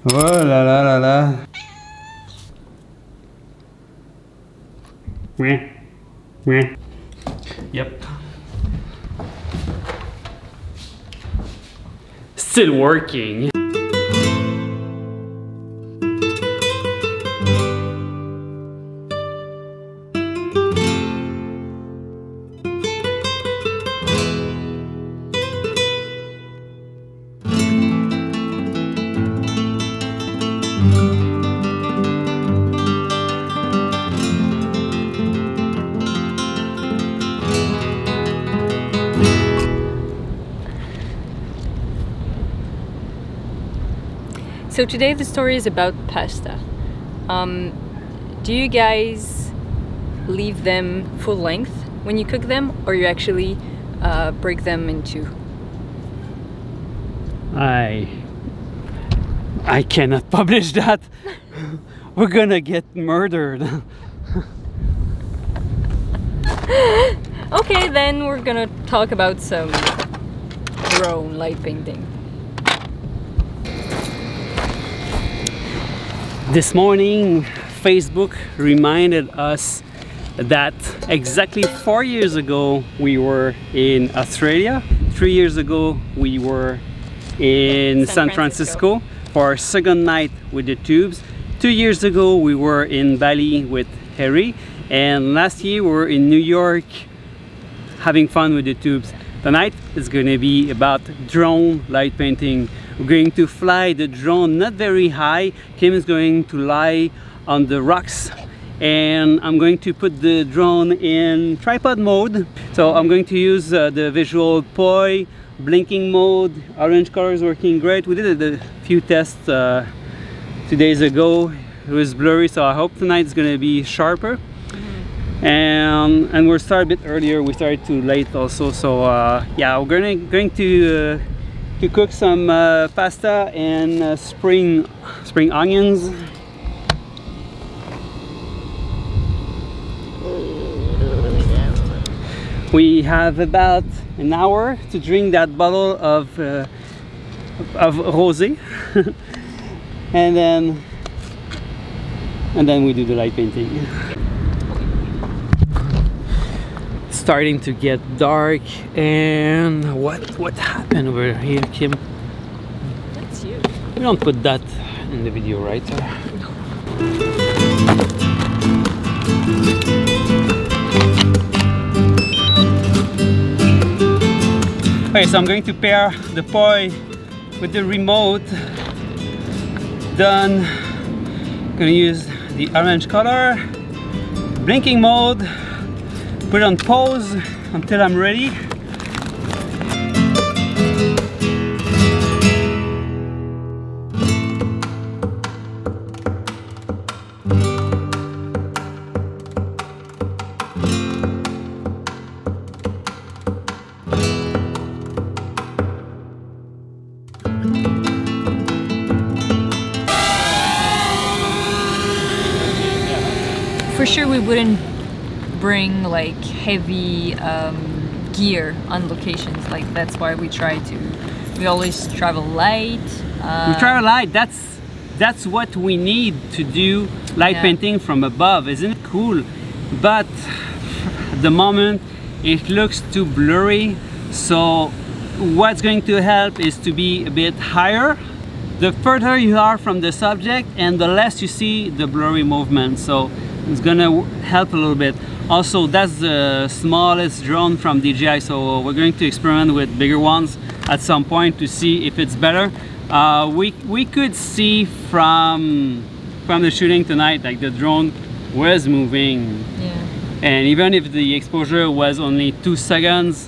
Oh la la la la. Meh. Meh. Yep. Still working. So today the story is about pasta. Do you guys leave them full length when you cook them, or you actually break them in two? I cannot publish that. We're gonna get murdered. Okay, then we're gonna talk about some drone light painting. This morning, Facebook reminded us that exactly 4 years ago we were in Australia. 3 years ago we were in San Francisco for our second night with the tubes. 2 years ago we were in Bali with Harry, and last year we were in New York having fun with the tubes. Tonight is going to be about drone light painting. We're going to fly the drone not very high. Kim is going to lie on the rocks, and I'm going to put the drone in tripod mode. So I'm going to use the visual poi, blinking mode. Orange color is working great. We did a few tests 2 days ago. It was blurry, so I hope tonight is going to be sharper. And we're started a bit earlier. We started too late also, so yeah, we're going to cook some pasta and spring onions. We have about an hour to drink that bottle of rosé, and then we do the light painting. Starting to get dark, and what happened over here, Kim? That's you. We don't put that in the video, right? Okay, so I'm going to pair the poi with the remote. Done. Gonna use the orange color, blinking mode. Put it on pause until I'm ready. For sure we wouldn't bring like heavy gear on locations. Like that's why we always travel light. We travel light. That's what we need to do light painting from above. Isn't it cool? But at the moment it looks too blurry, so what's going to help is to be a bit higher. The further you are from the subject and the less you see the blurry movement, so it's gonna help a little bit. Also, that's the smallest drone from DJI, so we're going to experiment with bigger ones at some point to see if it's better. We could see from the shooting tonight, like the drone was moving. Yeah. And even if the exposure was only 2 seconds,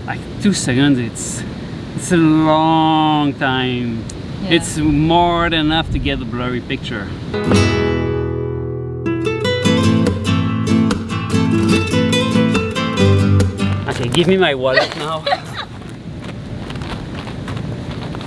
like 2 seconds, it's a long time. Yeah. It's more than enough to get a blurry picture. Okay, give me my wallet now.